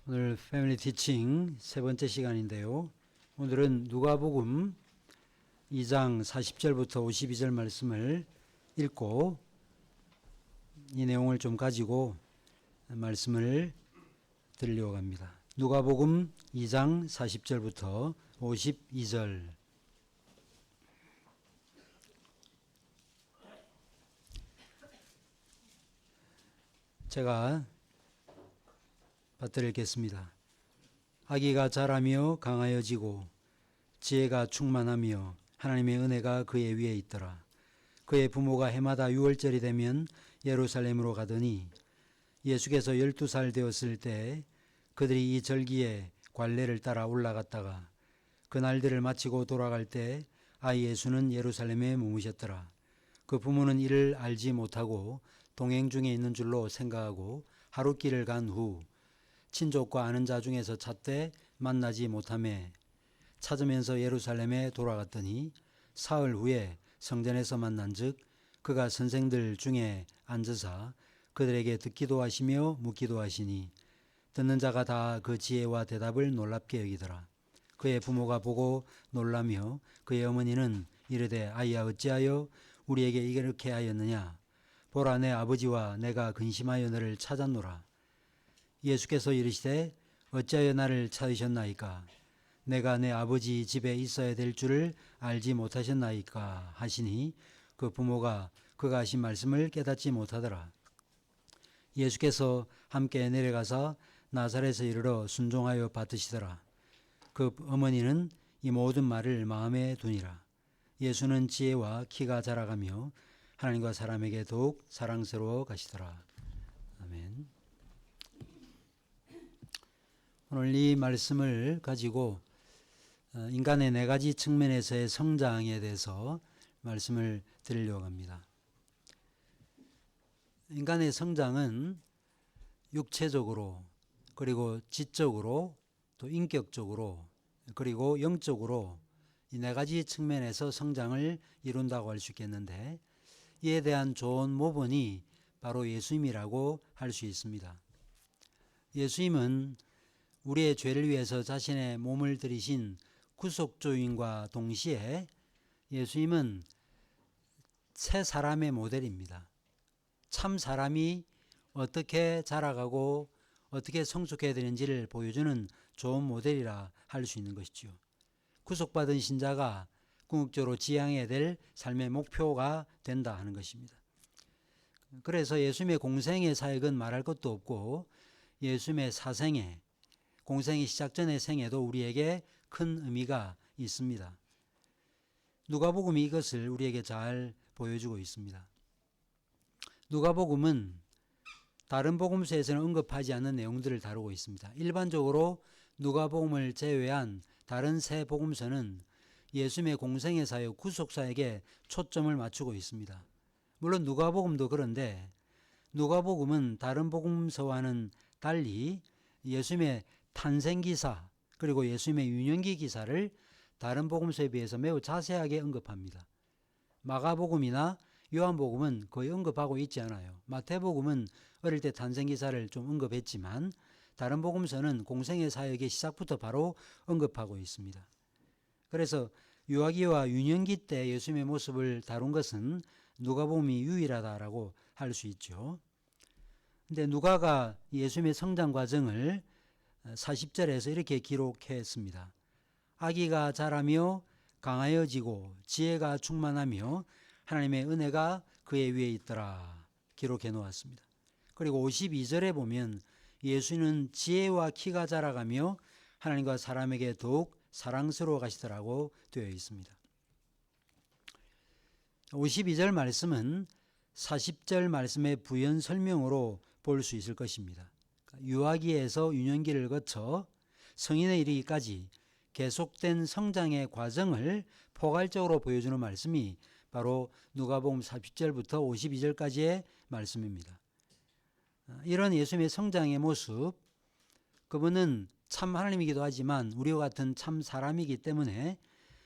오늘 패밀리 티칭 세 번째 시간인데요. 오늘은 누가복음 2장 40절부터 52절 말씀을 읽고 이 내용을 좀 가지고 말씀을 드리려고 합니다. 누가복음 2장 40절부터 52절. 제가 받들겠습니다. 아기가 자라며 강하여지고 지혜가 충만하며 하나님의 은혜가 그의 위에 있더라. 그의 부모가 해마다 6월절이 되면 예루살렘으로 가더니 예수께서 12살 되었을 때 그들이 이 절기에 관례를 따라 올라갔다가 그 날들을 마치고 돌아갈 때 아이 예수는 예루살렘에 머무셨더라. 그 부모는 이를 알지 못하고 동행 중에 있는 줄로 생각하고 하루 길을 간 후 친족과 아는 자 중에서 찾되 만나지 못하며 찾으면서 예루살렘에 돌아갔더니 사흘 후에 성전에서 만난즉 그가 선생들 중에 앉으사 그들에게 듣기도 하시며 묻기도 하시니 듣는 자가 다 그 지혜와 대답을 놀랍게 여기더라. 그의 부모가 보고 놀라며 그의 어머니는 이르되 아이야 어찌하여 우리에게 이렇게 하였느냐. 보라 내 아버지와 내가 근심하여 너를 찾았노라. 예수께서 이르시되 어찌하여 나를 찾으셨나이까. 내가 내 아버지 집에 있어야 될 줄을 알지 못하셨나이까 하시니 그 부모가 그가 하신 말씀을 깨닫지 못하더라. 예수께서 함께 내려가서 나사렛에 이르러 순종하여 받으시더라. 그 어머니는 이 모든 말을 마음에 두니라. 예수는 지혜와 키가 자라가며 하나님과 사람에게 더욱 사랑스러워 가시더라. 아멘. 오늘 이 말씀을 가지고 인간의 네 가지 측면에서의 성장에 대해서 말씀을 드리려고 합니다. 인간의 성장은 육체적으로 그리고 지적으로 또 인격적으로 그리고 영적으로 이 네 가지 측면에서 성장을 이룬다고 할 수 있겠는데 이에 대한 좋은 모본이 바로 예수님이라고 할 수 있습니다. 예수님은 우리의 죄를 위해서 자신의 몸을 들이신 구속주인과 동시에 예수님은 새 사람의 모델입니다. 참 사람이 어떻게 자라가고 어떻게 성숙해야 되는지를 보여주는 좋은 모델이라 할 수 있는 것이죠. 구속받은 신자가 궁극적으로 지향해야 될 삶의 목표가 된다 하는 것입니다. 그래서 예수님의 공생의 사역은 말할 것도 없고 예수님의 사생애, 공생이 시작 전의 생애도 우리에게 큰 의미가 있습니다. 누가복음이 이것을 우리에게 잘 보여주고 있습니다. 누가복음은 다른 복음서에서는 언급하지 않는 내용들을 다루고 있습니다. 일반적으로 누가복음을 제외한 다른 세 복음서는 예수님의 공생의 사역, 구속사역에 초점을 맞추고 있습니다. 물론 누가복음도 그런데 누가복음은 다른 복음서와는 달리 예수님의 탄생기사 그리고 예수님의 유년기 기사를 다른 복음서에 비해서 매우 자세하게 언급합니다. 마가복음이나 요한복음은 거의 언급하고 있지 않아요. 마태복음은 어릴 때 탄생기사를 좀 언급했지만 다른 복음서는 공생의 사역의 시작부터 바로 언급하고 있습니다. 그래서 유아기와 유년기 때 예수님의 모습을 다룬 것은 누가복음이 유일하다라고 할 수 있죠. 근데 누가가 예수님의 성장 과정을 40절에서 이렇게 기록했습니다. 아기가 자라며 강하여지고 지혜가 충만하며 하나님의 은혜가 그의 위에 있더라 기록해 놓았습니다. 그리고 52절에 보면 예수는 지혜와 키가 자라가며 하나님과 사람에게 더욱 사랑스러워 가시더라고 되어 있습니다. 52절 말씀은 40절 말씀의 부연 설명으로 볼 수 있을 것입니다. 유아기에서 유년기를 거쳐 성인에 이르기까지 계속된 성장의 과정을 포괄적으로 보여주는 말씀이 바로 누가복음 40절부터 52절까지의 말씀입니다. 이런 예수님의 성장의 모습, 그분은 참 하나님이기도 하지만 우리와 같은 참 사람이기 때문에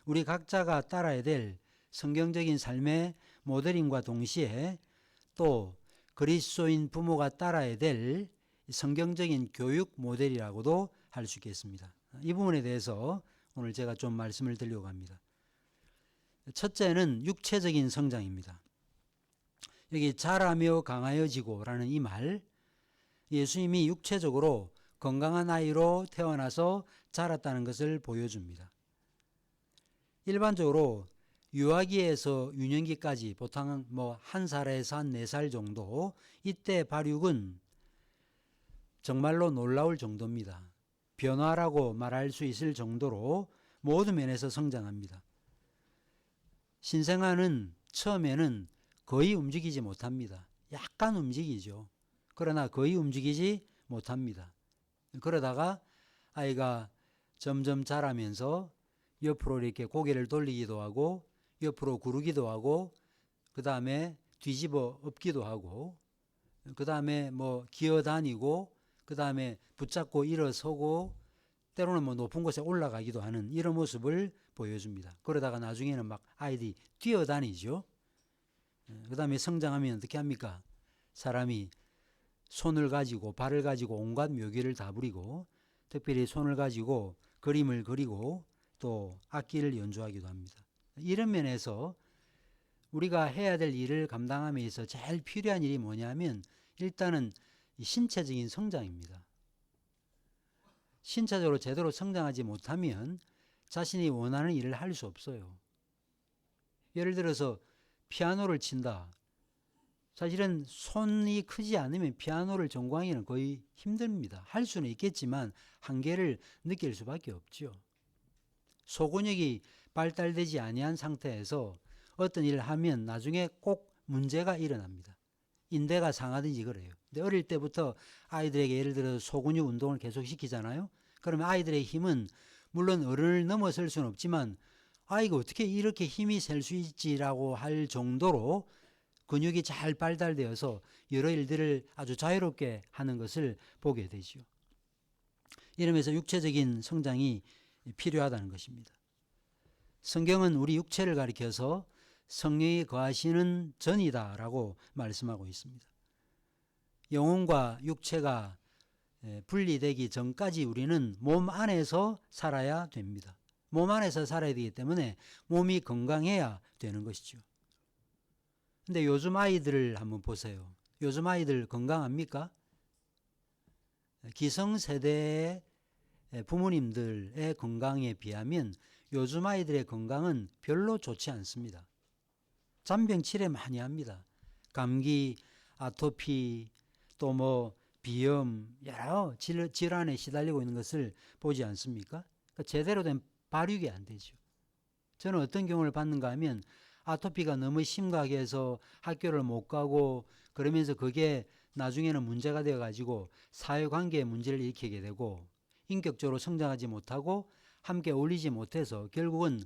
우리 각자가 따라야 될 성경적인 삶의 모델임과 동시에 또 그리스도인 부모가 따라야 될 성경적인 교육 모델이라고도 할 수 있겠습니다. 이 부분에 대해서 오늘 제가 좀 말씀을 드리려고 합니다. 첫째는 육체적인 성장입니다. 여기 자라며 강하여지고라는 이 말, 예수님이 육체적으로 건강한 아이로 태어나서 자랐다는 것을 보여줍니다. 일반적으로 유아기에서 유년기까지 보통 뭐 1살에서 한 4살 정도, 이때 발육은 정말로 놀라울 정도입니다. 변화라고 말할 수 있을 정도로 모든 면에서 성장합니다. 신생아는 처음에는 거의 움직이지 못합니다. 약간 움직이죠. 그러나 거의 움직이지 못합니다. 그러다가 아이가 점점 자라면서 옆으로 이렇게 고개를 돌리기도 하고 옆으로 구르기도 하고 그 다음에 뒤집어 엎기도 하고 그 다음에 뭐 기어다니고 그 다음에 붙잡고 일어서고 때로는 뭐 높은 곳에 올라가기도 하는 이런 모습을 보여줍니다. 그러다가 나중에는 막 아이들이 뛰어다니죠. 그 다음에 성장하면 어떻게 합니까? 사람이 손을 가지고 발을 가지고 온갖 묘기를 다 부리고 특별히 손을 가지고 그림을 그리고 또 악기를 연주하기도 합니다. 이런 면에서 우리가 해야 될 일을 감당함에 있어서 제일 필요한 일이 뭐냐면 일단은 신체적인 성장입니다. 신체적으로 제대로 성장하지 못하면 자신이 원하는 일을 할 수 없어요. 예를 들어서 피아노를 친다. 사실은 손이 크지 않으면 피아노를 전공하기는 거의 힘듭니다. 할 수는 있겠지만 한계를 느낄 수밖에 없죠. 소근육이 발달되지 아니한 상태에서 어떤 일을 하면 나중에 꼭 문제가 일어납니다. 인대가 상하든지 그래요. 근데 어릴 때부터 아이들에게 예를 들어서 소근육 운동을 계속 시키잖아요. 그러면 아이들의 힘은 물론 어른을 넘어설 수는 없지만 아이가 어떻게 이렇게 힘이 셀 수 있지라고 할 정도로 근육이 잘 발달되어서 여러 일들을 아주 자유롭게 하는 것을 보게 되죠. 이러면서 육체적인 성장이 필요하다는 것입니다. 성경은 우리 육체를 가리켜서 성령이 거하시는 전이다라고 말씀하고 있습니다. 영혼과 육체가 분리되기 전까지 우리는 몸 안에서 살아야 됩니다. 몸 안에서 살아야 되기 때문에 몸이 건강해야 되는 것이죠. 근데 요즘 아이들을 한번 보세요. 요즘 아이들 건강합니까? 기성세대의 부모님들의 건강에 비하면 요즘 아이들의 건강은 별로 좋지 않습니다. 잔병 치레 많이 합니다. 감기, 아토피, 또 뭐 비염, 여러 질환에 시달리고 있는 것을 보지 않습니까? 그러니까 제대로 된 발육이 안 되죠. 저는 어떤 경우를 받는가 하면 아토피가 너무 심하게 해서 학교를 못 가고 그러면서 그게 나중에는 문제가 되어가지고 사회관계에 문제를 일으키게 되고 인격적으로 성장하지 못하고 함께 어울리지 못해서 결국은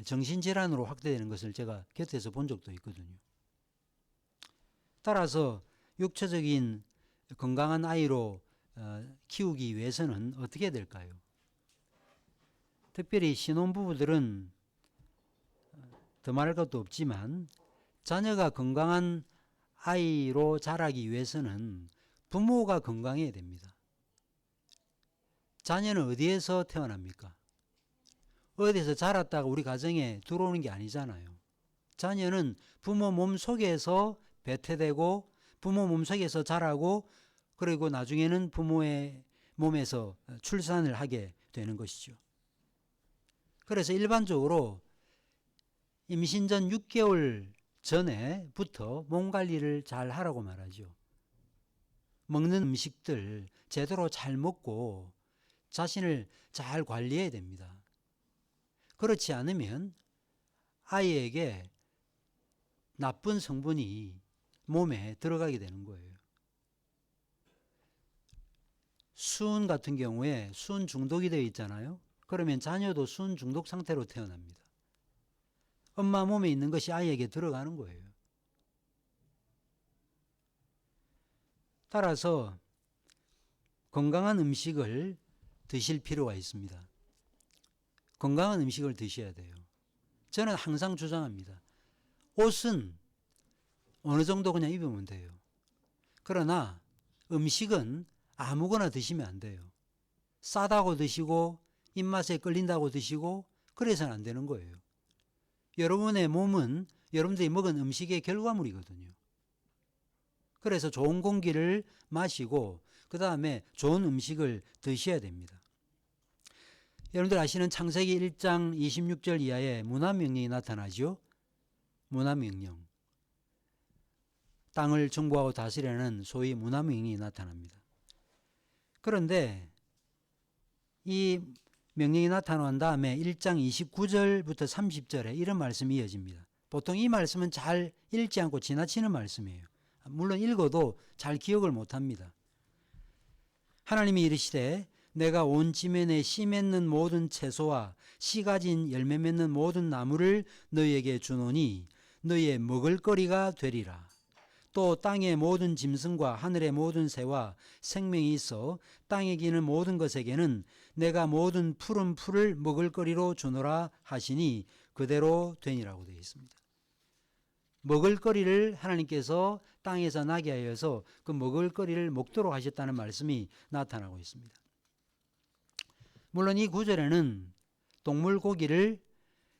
정신질환으로 확대되는 것을 제가 곁에서 본 적도 있거든요. 따라서 육체적인 건강한 아이로 키우기 위해서는 어떻게 될까요? 특별히 신혼부부들은 더 말할 것도 없지만 자녀가 건강한 아이로 자라기 위해서는 부모가 건강해야 됩니다. 자녀는 어디에서 태어납니까? 어디에서 자랐다가 우리 가정에 들어오는 게 아니잖아요. 자녀는 부모 몸속에서 배태되고 부모 몸속에서 자라고 그리고 나중에는 부모의 몸에서 출산을 하게 되는 것이죠. 그래서 일반적으로 임신 전 6개월 전에부터 몸 관리를 잘 하라고 말하죠. 먹는 음식들 제대로 잘 먹고 자신을 잘 관리해야 됩니다. 그렇지 않으면 아이에게 나쁜 성분이 몸에 들어가게 되는 거예요. 수은 같은 경우에 수은 중독이 되어 있잖아요. 그러면 자녀도 수은 중독 상태로 태어납니다. 엄마 몸에 있는 것이 아이에게 들어가는 거예요. 따라서 건강한 음식을 드실 필요가 있습니다. 건강한 음식을 드셔야 돼요. 저는 항상 주장합니다. 옷은 어느 정도 그냥 입으면 돼요. 그러나 음식은 아무거나 드시면 안 돼요. 싸다고 드시고 입맛에 끌린다고 드시고 그래서는 안 되는 거예요. 여러분의 몸은 여러분들이 먹은 음식의 결과물이거든요. 그래서 좋은 공기를 마시고 그 다음에 좋은 음식을 드셔야 됩니다. 여러분들 아시는 창세기 1장 26절 이하에 문화명령이 나타나죠. 문화명령. 땅을 정복하고 다스리는 소위 문화명령이 나타납니다. 그런데 이 명령이 나타난 다음에 1장 29절부터 30절에 이런 말씀이 이어집니다. 보통 이 말씀은 잘 읽지 않고 지나치는 말씀이에요. 물론 읽어도 잘 기억을 못합니다. 하나님이 이르시되 내가 온 지면에 씨 맺는 모든 채소와 씨 가진 열매 맺는 모든 나무를 너희에게 주노니 너희의 먹을거리가 되리라. 또 땅의 모든 짐승과 하늘의 모든 새와 생명이 있어 땅에 기는 모든 것에게는 내가 모든 푸른 풀을 먹을거리로 주노라 하시니 그대로 되니라고 되어 있습니다. 먹을거리를 하나님께서 땅에서 나게 하여서 그 먹을거리를 먹도록 하셨다는 말씀이 나타나고 있습니다. 물론 이 구절에는 동물 고기를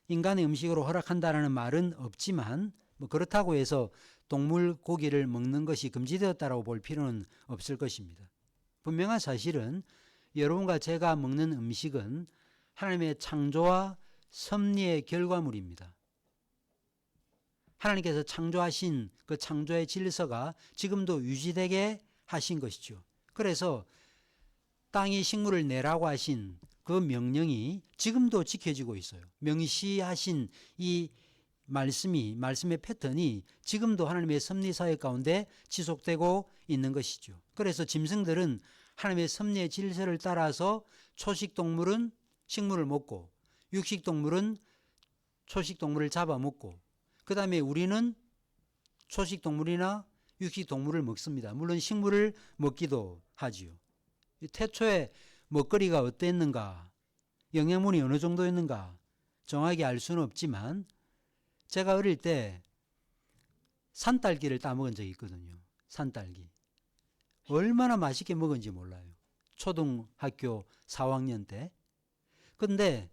인간의 음식으로 허락한다라는 말은 없지만 그렇다고 해서 동물 고기를 먹는 것이 금지되었다라고 볼 필요는 없을 것입니다. 분명한 사실은 여러분과 제가 먹는 음식은 하나님의 창조와 섭리의 결과물입니다. 하나님께서 창조하신 그 창조의 질서가 지금도 유지되게 하신 것이죠. 그래서 땅이 식물을 내라고 하신 그 명령이 지금도 지켜지고 있어요. 명시하신 이 말씀의 패턴이 지금도 하나님의 섭리사회 가운데 지속되고 있는 것이죠. 그래서 짐승들은 하나님의 섭리의 질서를 따라서 초식동물은 식물을 먹고 육식동물은 초식동물을 잡아먹고 그 다음에 우리는 초식동물이나 육식동물을 먹습니다. 물론 식물을 먹기도 하지요. 태초에 먹거리가 어땠는가, 영양분이 어느 정도였는가 정확히 알 수는 없지만 제가 어릴 때 산딸기를 따먹은 적이 있거든요. 산딸기. 얼마나 맛있게 먹은지 몰라요. 초등학교 4학년 때. 근데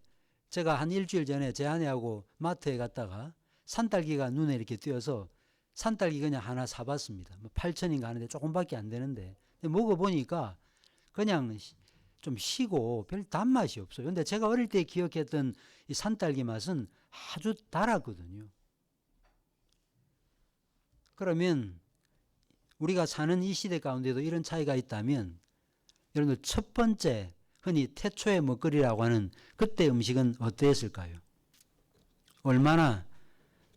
제가 한 일주일 전에 제 아내하고 마트에 갔다가 산딸기가 눈에 이렇게 띄어서 산딸기 그냥 하나 사봤습니다. 8,000인가 하는데 조금밖에 안 되는데 먹어보니까 그냥 좀 시고 별 단맛이 없어요. 근데 제가 어릴 때 기억했던 이 산딸기 맛은 아주 달았거든요. 그러면 우리가 사는 이 시대 가운데도 이런 차이가 있다면 여러분들 첫 번째 흔히 태초의 먹거리라고 하는 그때 음식은 어떠했을까요? 얼마나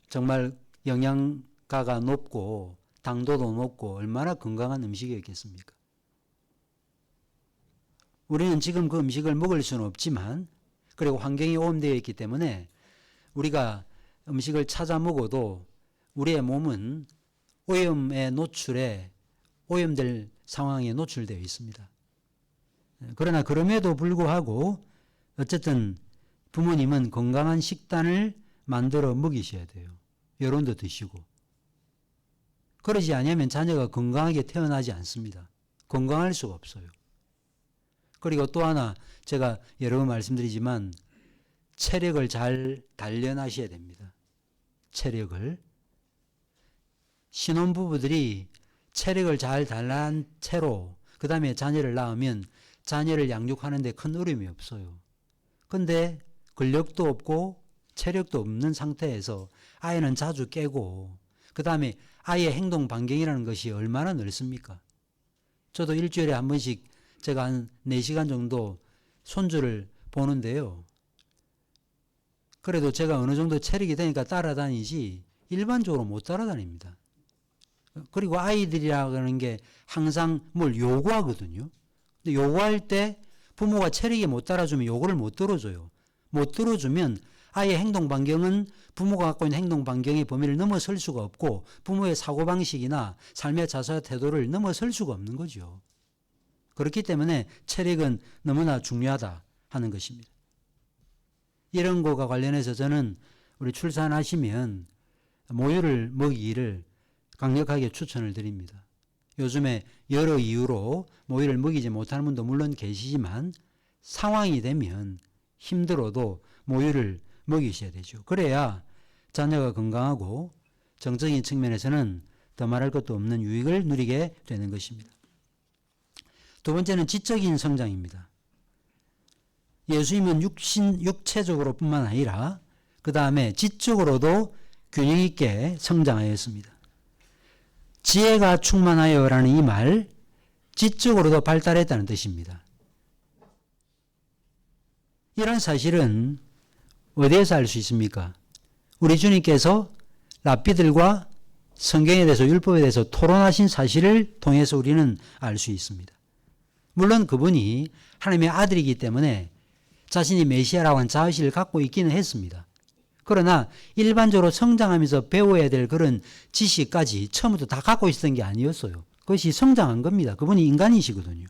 정말 영양가가 높고 당도도 높고 얼마나 건강한 음식이었겠습니까? 우리는 지금 그 음식을 먹을 수는 없지만 그리고 환경이 오염되어 있기 때문에 우리가 음식을 찾아 먹어도 우리의 몸은 오염될 상황에 노출되어 있습니다. 그러나 그럼에도 불구하고 어쨌든 부모님은 건강한 식단을 만들어 먹이셔야 돼요. 여론도 드시고. 그러지 않으면 자녀가 건강하게 태어나지 않습니다. 건강할 수가 없어요. 그리고 또 하나 제가 여러 번 말씀드리지만 체력을 잘 단련하셔야 됩니다. 체력을. 신혼부부들이 체력을 잘 단련한 채로 그 다음에 자녀를 낳으면 자녀를 양육하는 데 큰 어려움이 없어요. 근데 근력도 없고 체력도 없는 상태에서 아이는 자주 깨고 그 다음에 아이의 행동 반경이라는 것이 얼마나 넓습니까? 저도 일주일에 한 번씩 제가 한 4시간 정도 손주를 보는데요. 그래도 제가 어느 정도 체력이 되니까 따라다니지 일반적으로 못 따라다닙니다. 그리고 아이들이라는 게 항상 뭘 요구하거든요. 근데 요구할 때 부모가 체력이 못 따라주면 요구를 못 들어줘요. 못 들어주면 아이의 행동 반경은 부모가 갖고 있는 행동 반경의 범위를 넘어설 수가 없고 부모의 사고방식이나 삶의 자세와 태도를 넘어설 수가 없는 거죠. 그렇기 때문에 체력은 너무나 중요하다 하는 것입니다. 이런 것과 관련해서 저는 우리 출산하시면 모유를 먹이기를 강력하게 추천을 드립니다. 요즘에 여러 이유로 모유를 먹이지 못하는 분도 물론 계시지만 상황이 되면 힘들어도 모유를 먹이셔야 되죠. 그래야 자녀가 건강하고 정적인 측면에서는 더 말할 것도 없는 유익을 누리게 되는 것입니다. 두 번째는 지적인 성장입니다. 예수님은 육체적으로 뿐만 아니라 그 다음에 지적으로도 균형 있게 성장하였습니다. 지혜가 충만하여라는 이 말, 지적으로도 발달했다는 뜻입니다. 이런 사실은 어디에서 알 수 있습니까? 우리 주님께서 랍비들과 성경에 대해서 율법에 대해서 토론하신 사실을 통해서 우리는 알 수 있습니다. 물론 그분이 하나님의 아들이기 때문에 자신이 메시아라고 하는 자의식을 갖고 있기는 했습니다. 그러나 일반적으로 성장하면서 배워야 될 그런 지식까지 처음부터 다 갖고 있었던 게 아니었어요. 그것이 성장한 겁니다. 그분이 인간이시거든요.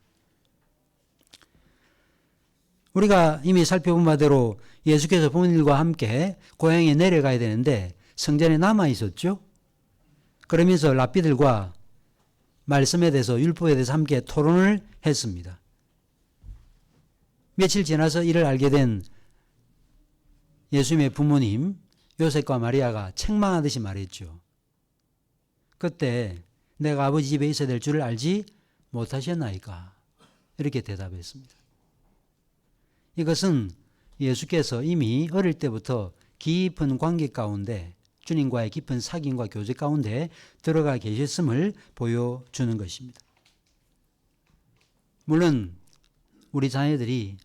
우리가 이미 살펴본 바대로 예수께서 부모님과 함께 고향에 내려가야 되는데 성전에 남아 있었죠. 그러면서 랍비들과 말씀에 대해서 율법에 대해서 함께 토론을 했습니다. 며칠 지나서 이를 알게 된 예수님의 부모님 요셉과 마리아가 책망하듯이 말했죠. 그때 내가 아버지 집에 있어야 될 줄을 알지 못하셨나이까? 이렇게 대답했습니다. 이것은 예수께서 이미 어릴 때부터 깊은 관계 가운데 주님과의 깊은 사귐과 교제 가운데 들어가 계셨음을 보여주는 것입니다. 물론 우리 자녀들이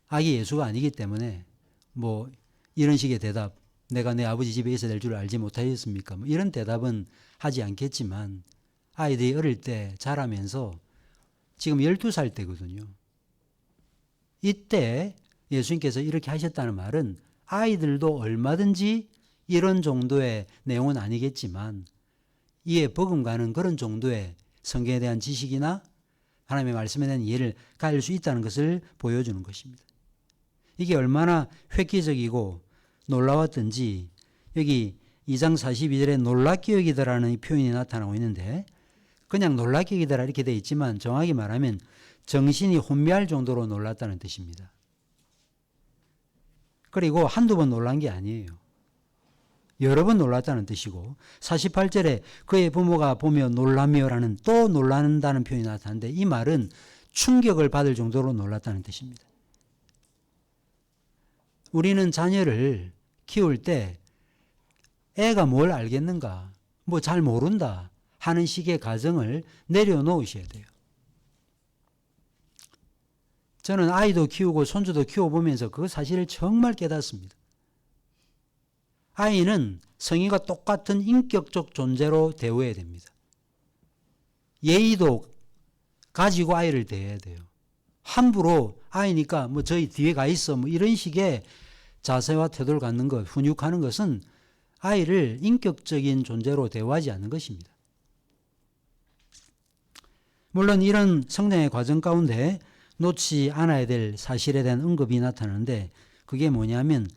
아기 예수가 아니기 때문에 뭐 이런 식의 대답, 내가 내 아버지 집에 있어야 될 줄 알지 못하였습니까? 뭐 이런 대답은 하지 않겠지만 아이들이 어릴 때 자라면서 지금 12살 때거든요. 이때 예수님께서 이렇게 하셨다는 말은 아이들도 얼마든지 이런 정도의 내용은 아니겠지만 이에 버금가는 그런 정도의 성경에 대한 지식이나 하나님의 말씀에 대한 이해를 가질 수 있다는 것을 보여주는 것입니다. 이게 얼마나 획기적이고 놀라웠던지 여기 2장 42절에 놀랍게 여기더라는 표현이 나타나고 있는데 그냥 놀랍게 여기더라 이렇게 되어 있지만 정확히 말하면 정신이 혼미할 정도로 놀랐다는 뜻입니다. 그리고 한두 번 놀란 게 아니에요. 여러 번 놀랐다는 뜻이고 48절에 그의 부모가 보며 놀라며라는 또 놀란다는 표현이 나타나는데 이 말은 충격을 받을 정도로 놀랐다는 뜻입니다. 우리는 자녀를 키울 때 애가 뭘 알겠는가, 뭐 잘 모른다 하는 식의 가정을 내려놓으셔야 돼요. 저는 아이도 키우고 손주도 키워보면서 그 사실을 정말 깨닫습니다. 아이는 성인과 똑같은 인격적 존재로 대해야 됩니다. 예의도 가지고 아이를 대해야 돼요. 함부로 아이니까 뭐 저희 뒤에 가 있어 뭐 이런 식의 자세와 태도를 갖는 것, 훈육하는 것은 아이를 인격적인 존재로 대우하지 않는 것입니다. 물론 이런 성장의 과정 가운데 놓지 않아야 될 사실에 대한 언급이 나타나는데 그게 뭐냐면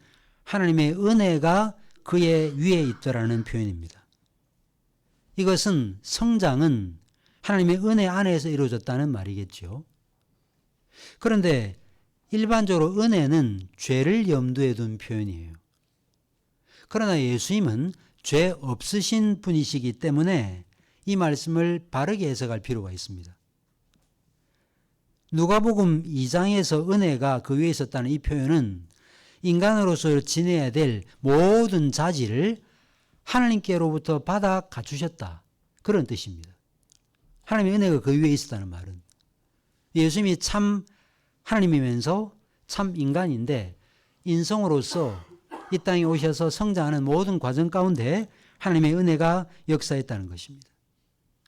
하나님의 은혜가 그의 위에 있더라는 표현입니다. 이것은 성장은 하나님의 은혜 안에서 이루어졌다는 말이겠죠. 그런데 일반적으로 은혜는 죄를 염두에 둔 표현이에요. 그러나 예수님은 죄 없으신 분이시기 때문에 이 말씀을 바르게 해석할 필요가 있습니다. 누가복음 2장에서 은혜가 그 위에 있었다는 이 표현은 인간으로서 지내야 될 모든 자질을 하나님께로부터 받아 갖추셨다. 그런 뜻입니다. 하나님의 은혜가 그 위에 있었다는 말은 예수님이 참 하나님이면서 참 인간인데 인성으로서 이 땅에 오셔서 성장하는 모든 과정 가운데 하나님의 은혜가 역사했다는 것입니다.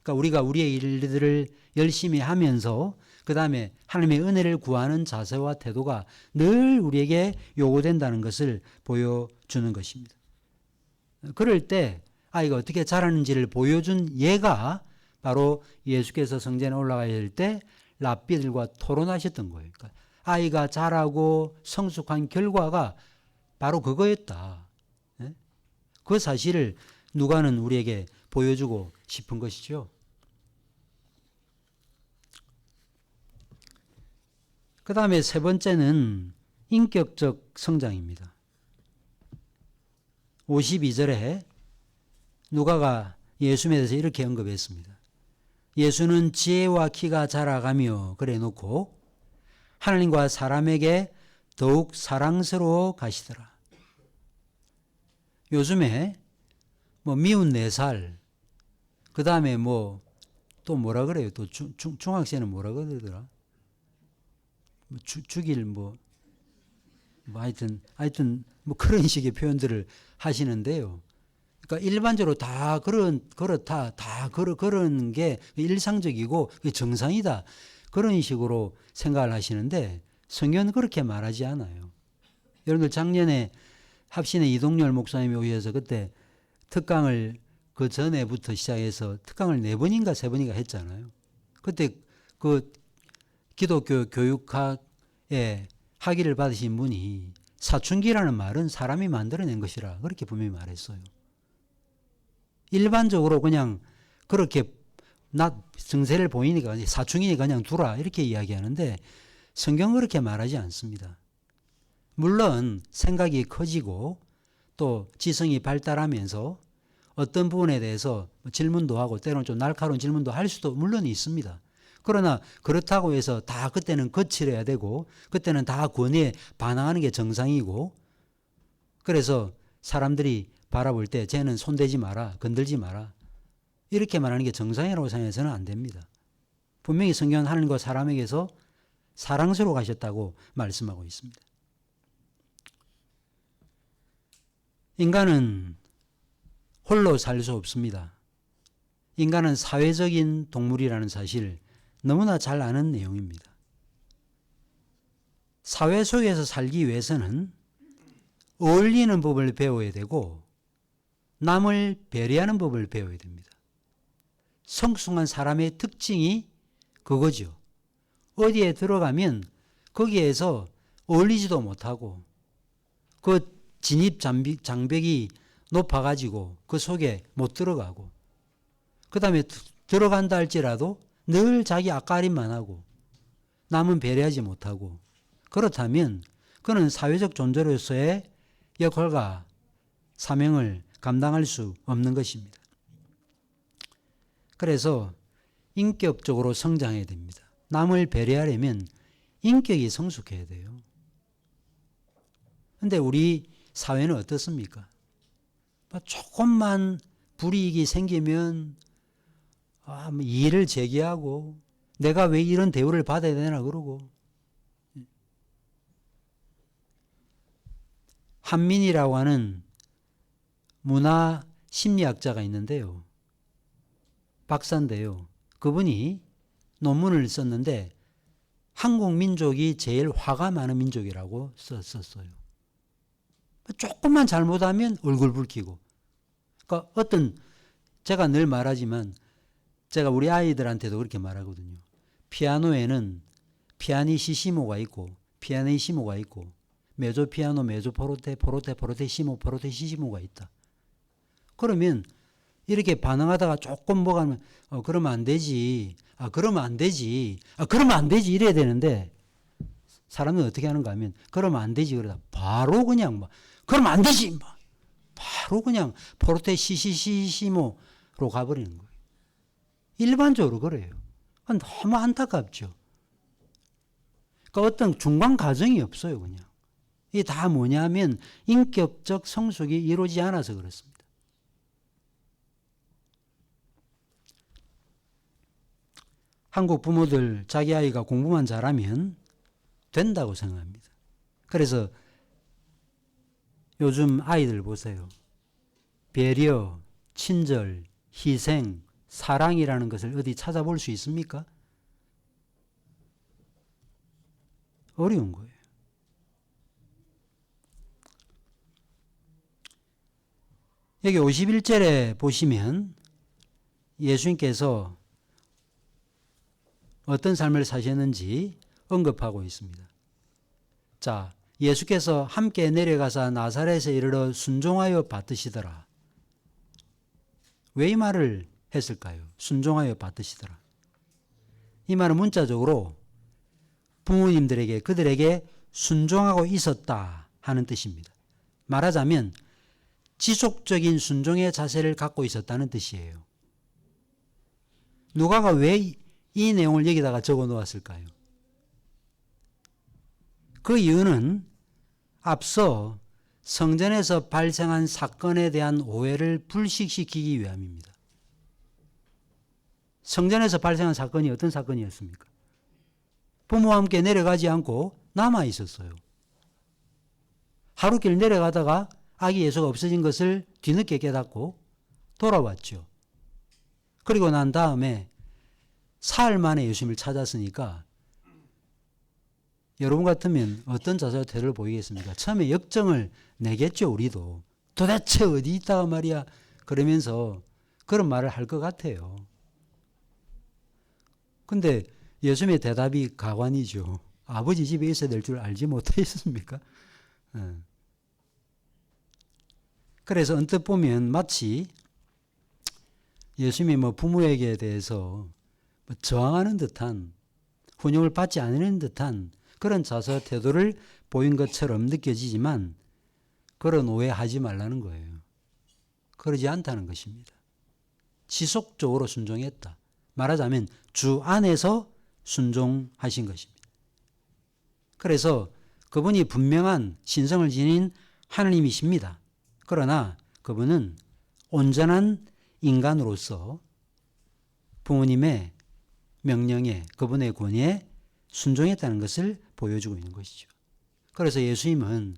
그러니까 우리가 우리의 일들을 열심히 하면서 그 다음에 하나님의 은혜를 구하는 자세와 태도가 늘 우리에게 요구된다는 것을 보여주는 것입니다. 그럴 때 아이가 어떻게 자라는지를 보여준 예가 바로 예수께서 성전에 올라가실 때 랍비들과 토론하셨던 거예요. 그러니까 아이가 자라고 성숙한 결과가 바로 그거였다. 그 사실을 누가는 우리에게 보여주고 싶은 것이죠. 그 다음에 세 번째는 인격적 성장입니다. 52절에 누가가 예수님에 대해서 이렇게 언급했습니다. 예수는 지혜와 키가 자라가며 그래 놓고 하나님과 사람에게 더욱 사랑스러워 가시더라. 요즘에 미운 4살, 그 다음에 또 뭐라 그래요? 또 중학생은 뭐라 그러더라? 죽일 하여튼 그런 식의 표현들을 하시는데요. 그러니까 일반적으로 다 그렇다, 다 그런 게 일상적이고 정상이다. 그런 식으로 생각을 하시는데 성경은 그렇게 말하지 않아요. 여러분들 작년에 합신의 이동열 목사님이 오셔서 그때 특강을 그 전에부터 시작해서 특강을 4번인가 3번인가 했잖아요. 그때 그 기독교 교육학에 학위를 받으신 분이 사춘기라는 말은 사람이 만들어낸 것이라 그렇게 분명히 말했어요. 일반적으로 그냥 그렇게 증세를 보이니까 사춘기 그냥 두라 이렇게 이야기하는데 성경은 그렇게 말하지 않습니다. 물론 생각이 커지고 또 지성이 발달하면서 어떤 부분에 대해서 질문도 하고 때로는 좀 날카로운 질문도 할 수도 물론 있습니다. 그러나 그렇다고 해서 다 그때는 거칠어야 되고 그때는 다 권위에 반항하는 게 정상이고 그래서 사람들이 바라볼 때 쟤는 손대지 마라, 건들지 마라 이렇게 말하는 게 정상이라고 생각해서는 안 됩니다. 분명히 성경은 하나님과 사람에게서 사랑스러워 가셨다고 말씀하고 있습니다. 인간은 홀로 살 수 없습니다. 인간은 사회적인 동물이라는 사실 너무나 잘 아는 내용입니다. 사회 속에서 살기 위해서는 어울리는 법을 배워야 되고 남을 배려하는 법을 배워야 됩니다. 성숙한 사람의 특징이 그거죠. 어디에 들어가면 거기에서 어울리지도 못하고 그 진입 장벽이 높아가지고 그 속에 못 들어가고 그 다음에 들어간다 할지라도 늘 자기 앞가림만 하고 남은 배려하지 못하고 그렇다면 그는 사회적 존재로서의 역할과 사명을 감당할 수 없는 것입니다. 그래서 인격적으로 성장해야 됩니다. 남을 배려하려면 인격이 성숙해야 돼요. 그런데 우리 사회는 어떻습니까? 조금만 불이익이 생기면 이의를 제기하고 내가 왜 이런 대우를 받아야 되나 그러고 한민이라고 하는 문화 심리학자가 있는데요. 박사인데요. 그분이 논문을 썼는데 한국 민족이 제일 화가 많은 민족이라고 썼어요. 조금만 잘못하면 얼굴 붉히고. 그러니까 제가 늘 말하지만 제가 우리 아이들한테도 그렇게 말하거든요. 피아노에는 피아니시시모가 있고 피아니시모가 있고 메조 피아노, 메조 포르테, 포르테, 포르테시모, 포르테시시모가 있다. 그러면 이렇게 반응하다가 조금 뭐가 하면 그러면 안 되지. 그러면 안 되지. 그러면 안 되지 이래야 되는데 사람은 어떻게 하는가 하면 그러면 안 되지 그러다 바로 그냥 그러면 안 되지 바로 그냥 포르테시시시모로 가버리는 거예요. 일반적으로 그래요. 너무 안타깝죠. 그러니까 어떤 중간 과정이 없어요. 그냥 이게 다 뭐냐면 인격적 성숙이 이루어지지 않아서 그렇습니다. 한국 부모들 자기 아이가 공부만 잘하면 된다고 생각합니다. 그래서 요즘 아이들 보세요. 배려, 친절, 희생, 사랑이라는 것을 어디 찾아볼 수 있습니까? 어려운 거예요. 여기 51절에 보시면 예수님께서 어떤 삶을 사셨는지 언급하고 있습니다. 자, 예수께서 함께 내려가사 나사렛에 이르러 순종하여 받으시더라. 왜 이 말을 했을까요? 순종하여 받으시더라. 이 말은 문자적으로 부모님들에게 그들에게 순종하고 있었다 하는 뜻입니다. 말하자면 지속적인 순종의 자세를 갖고 있었다는 뜻이에요. 누가가 왜 이 내용을 여기다가 적어 놓았을까요? 그 이유는 앞서 성전에서 발생한 사건에 대한 오해를 불식시키기 위함입니다. 성전에서 발생한 사건이 어떤 사건이었습니까? 부모와 함께 내려가지 않고 남아 있었어요. 하루길 내려가다가 아기 예수가 없어진 것을 뒤늦게 깨닫고 돌아왔죠. 그리고 난 다음에 사흘 만에 예수님을 찾았으니까 여러분 같으면 어떤 자세와 태도를 보이겠습니까? 처음에 역정을 내겠죠. 우리도. 도대체 어디 있다가 말이야. 그러면서 그런 말을 할 것 같아요. 근데 예수님의 대답이 가관이죠. 아버지 집에 있어야 될 줄 알지 못하셨습니까? 그래서 언뜻 보면 마치 예수님이 부모에게 대해서 저항하는 듯한, 훈육을 받지 않는 듯한 그런 자세와 태도를 보인 것처럼 느껴지지만 그런 오해하지 말라는 거예요. 그러지 않다는 것입니다. 지속적으로 순종했다. 말하자면 주 안에서 순종하신 것입니다. 그래서 그분이 분명한 신성을 지닌 하나님이십니다. 그러나 그분은 온전한 인간으로서 부모님의 명령에, 그분의 권위에 순종했다는 것을 보여주고 있는 것이죠. 그래서 예수님은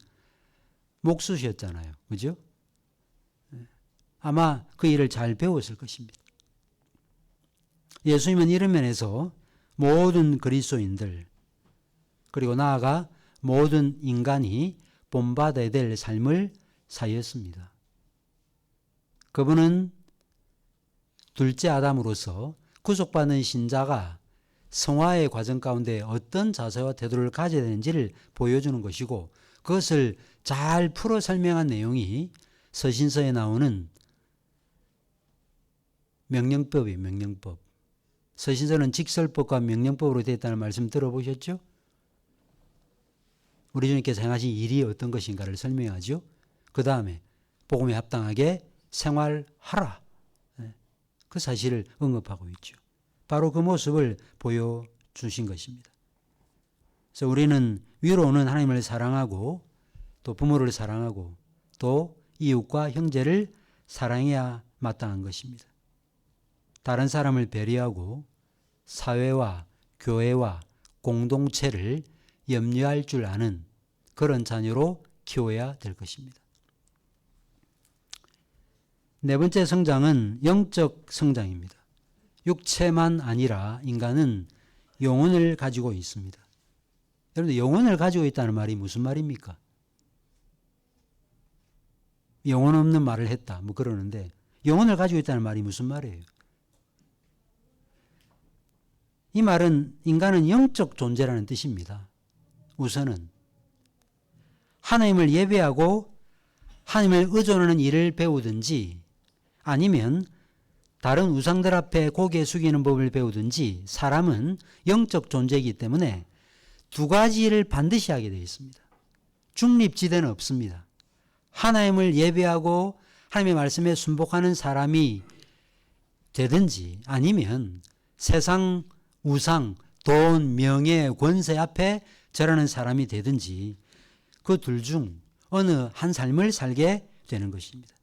목수셨잖아요. 그죠? 아마 그 일을 잘 배웠을 것입니다. 예수님은 이런 면에서 모든 그리스도인들, 그리고 나아가 모든 인간이 본받아야 될 삶을 사였습니다. 그분은 둘째 아담으로서 구속받는 신자가 성화의 과정 가운데 어떤 자세와 태도를 가져야 되는지를 보여주는 것이고, 그것을 잘 풀어 설명한 내용이 서신서에 나오는 명령법이에요. 명령법. 서신서는 직설법과 명령법으로 되어 있다는 말씀 들어보셨죠? 우리 주님께서 행하신 일이 어떤 것인가를 설명하죠. 그 다음에 복음에 합당하게 생활하라. 그 사실을 언급하고 있죠. 바로 그 모습을 보여주신 것입니다. 그래서 우리는 위로는 하나님을 사랑하고 또 부모를 사랑하고 또 이웃과 형제를 사랑해야 마땅한 것입니다. 다른 사람을 배려하고 사회와 교회와 공동체를 염려할 줄 아는 그런 자녀로 키워야 될 것입니다. 네 번째 성장은 영적 성장입니다. 육체만 아니라 인간은 영혼을 가지고 있습니다. 여러분들, 영혼을 가지고 있다는 말이 무슨 말입니까? 영혼 없는 말을 했다 그러는데, 영혼을 가지고 있다는 말이 무슨 말이에요? 이 말은 인간은 영적 존재라는 뜻입니다. 우선은 하나님을 예배하고 하나님을 의존하는 일을 배우든지, 아니면 다른 우상들 앞에 고개 숙이는 법을 배우든지, 사람은 영적 존재이기 때문에 두 가지 일을 반드시 하게 되어 있습니다. 중립지대는 없습니다. 하나님을 예배하고 하나님의 말씀에 순복하는 사람이 되든지, 아니면 세상 우상, 돈, 명예, 권세 앞에 절하는 사람이 되든지, 그 둘 중 어느 한 삶을 살게 되는 것입니다.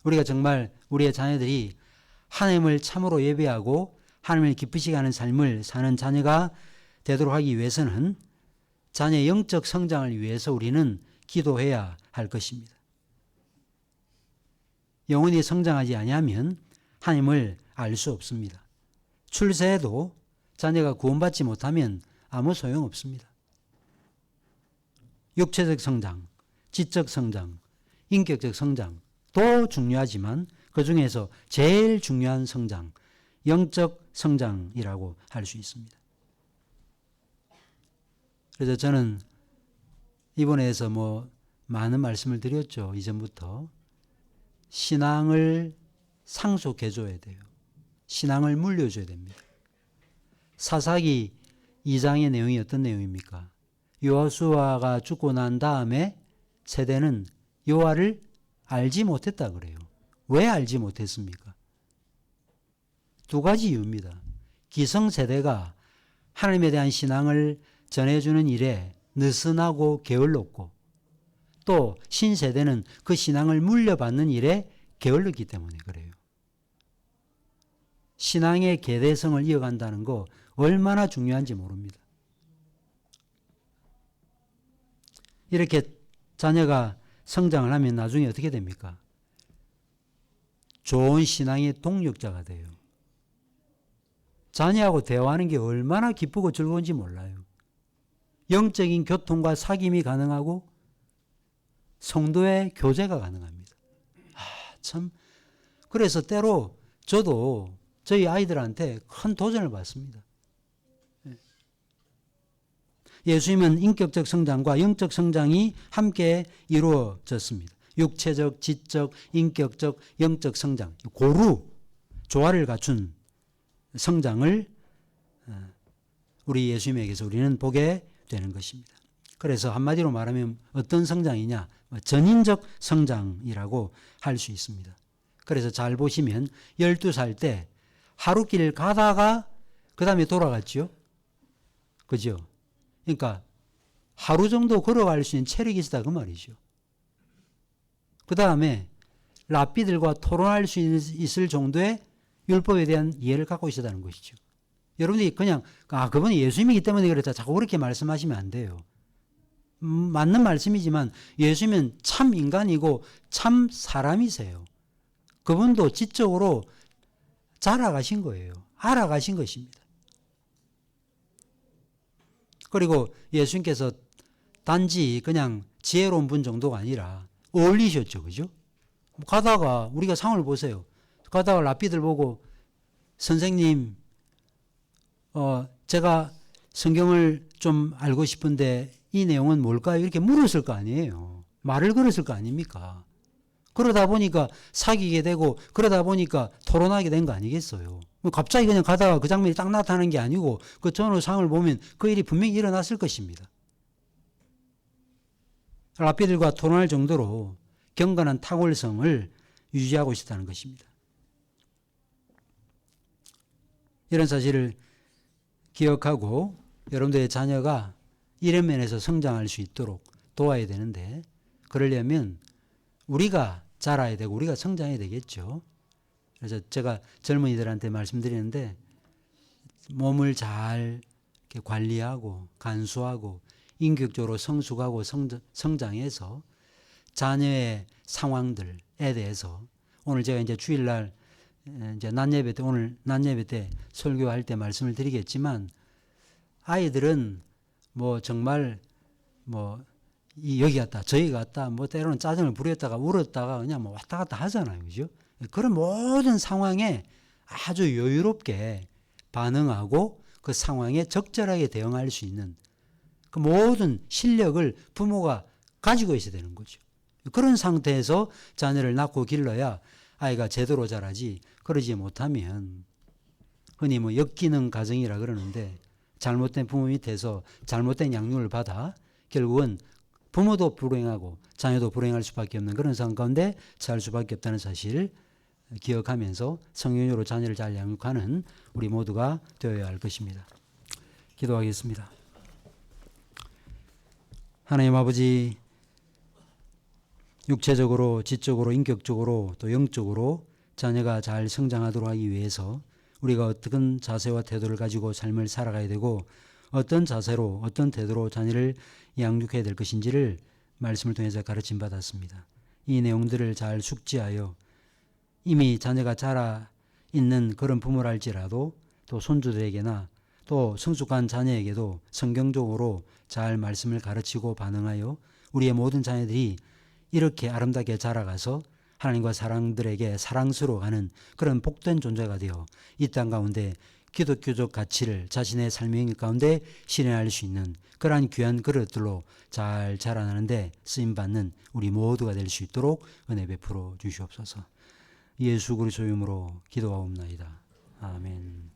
우리가 정말 우리의 자녀들이 하나님을 참으로 예배하고 하나님을 기쁘시게 하는 삶을 사는 자녀가 되도록 하기 위해서는 자녀의 영적 성장을 위해서 우리는 기도해야 할 것입니다. 영혼이 성장하지 아니하면 하나님을 알 수 없습니다. 출세해도 자녀가 구원받지 못하면 아무 소용없습니다. 육체적 성장, 지적 성장, 인격적 성장도 중요하지만 그 중에서 제일 중요한 성장, 영적 성장이라고 할 수 있습니다. 그래서 저는 이번에서 많은 말씀을 드렸죠. 이전부터. 신앙을 상속해 줘야 돼요. 신앙을 물려줘야 됩니다. 사사기 2장의 내용이 어떤 내용입니까? 여호수아가 죽고 난 다음에 세대는 여호와를 알지 못했다 그래요. 왜 알지 못했습니까? 두 가지 이유입니다. 기성세대가 하나님에 대한 신앙을 전해주는 일에 느슨하고 게을렀고, 또 신세대는 그 신앙을 물려받는 일에 게을렀기 때문에 그래요. 신앙의 계대성을 이어간다는 거 얼마나 중요한지 모릅니다. 이렇게 자녀가 성장을 하면 나중에 어떻게 됩니까? 좋은 신앙의 동력자가 돼요. 자녀하고 대화하는 게 얼마나 기쁘고 즐거운지 몰라요. 영적인 교통과 사귐이 가능하고 성도의 교제가 가능합니다. 참, 그래서 때로 저도 저희 아이들한테 큰 도전을 받습니다. 예수님은 인격적 성장과 영적 성장이 함께 이루어졌습니다. 육체적, 지적, 인격적, 영적 성장, 고루 조화를 갖춘 성장을 우리 예수님에게서 우리는 보게 되는 것입니다. 그래서 한마디로 말하면 어떤 성장이냐? 전인적 성장이라고 할 수 있습니다. 그래서 잘 보시면 12살 때 하루길 가다가 그 다음에 돌아갔죠. 그죠? 그러니까 하루 정도 걸어갈 수 있는 체력이 있었다 그 말이죠. 그 다음에 랍비들과 토론할 수 있을 정도의 율법에 대한 이해를 갖고 있었다는 것이죠. 여러분들이 그냥 그분이 예수님이기 때문에 그랬다 자꾸 그렇게 말씀하시면 안 돼요. 맞는 말씀이지만 예수님은 참 인간이고 참 사람이세요. 그분도 지적으로 자라가신 거예요. 알아가신 것입니다. 그리고 예수님께서 단지 그냥 지혜로운 분 정도가 아니라 어울리셨죠. 그죠? 가다가 우리가 상을 보세요. 가다가 랍비들 보고 선생님 제가 성경을 좀 알고 싶은데 이 내용은 뭘까요? 이렇게 물었을 거 아니에요. 말을 걸었을 거 아닙니까? 그러다 보니까 사귀게 되고 그러다 보니까 토론하게 된 거 아니겠어요? 갑자기 그냥 가다가 그 장면이 딱 나타나는 게 아니고 그 전후 상을 보면 그 일이 분명히 일어났을 것입니다. 랍비들과 토론할 정도로 경건한 탁월성을 유지하고 있었다는 것입니다. 이런 사실을 기억하고 여러분들의 자녀가 이런 면에서 성장할 수 있도록 도와야 되는데 그러려면 우리가 자라야 되고 우리가 성장해야 되겠죠. 그래서 제가 젊은이들한테 말씀드리는데 몸을 잘 이렇게 관리하고 간수하고 인격적으로 성숙하고 성장해서 자녀의 상황들에 대해서 오늘 제가 이제 주일날 이제 낮예배 때 오늘 낮예배 때 설교할 때 말씀을 드리겠지만 아이들은 뭐 정말 뭐 여기 갔다 저기 갔다 뭐 때로는 짜증을 부렸다가 울었다가 그냥 뭐 왔다 갔다 하잖아요. 그죠? 그런 모든 상황에 아주 여유롭게 반응하고 그 상황에 적절하게 대응할 수 있는 그 모든 실력을 부모가 가지고 있어야 되는 거죠. 그런 상태에서 자녀를 낳고 길러야 아이가 제대로 자라지 그러지 못하면 흔히 뭐 역기능 가정이라 그러는데 잘못된 부모 밑에서 잘못된 양육을 받아 결국은 부모도 불행하고 자녀도 불행할 수밖에 없는 그런 상황 가운데 살 수밖에 없다는 사실을 기억하면서 성령으로 자녀를 잘 양육하는 우리 모두가 되어야 할 것입니다. 기도하겠습니다. 하나님 아버지, 육체적으로 지적으로 인격적으로 또 영적으로 자녀가 잘 성장하도록 하기 위해서 우리가 어떤 자세와 태도를 가지고 삶을 살아가야 되고 어떤 자세로 어떤 태도로 자녀를 양육해야 될 것인지를 말씀을 통해서 가르침 받았습니다. 이 내용들을 잘 숙지하여 이미 자녀가 자라 있는 그런 부모랄지라도 또 손주들에게나 또 성숙한 자녀에게도 성경적으로 잘 말씀을 가르치고 반응하여 우리의 모든 자녀들이 이렇게 아름답게 자라가서 하나님과 사람들에게 사랑스러워하는 그런 복된 존재가 되어 이 땅 가운데 기독교적 가치를 자신의 삶의 가운데 실현할 수 있는 그러한 귀한 그릇들로 잘 자라나는데 쓰임받는 우리 모두가 될 수 있도록 은혜 베풀어 주시옵소서. 예수 그리스도의 이름으로 기도하옵나이다. 아멘.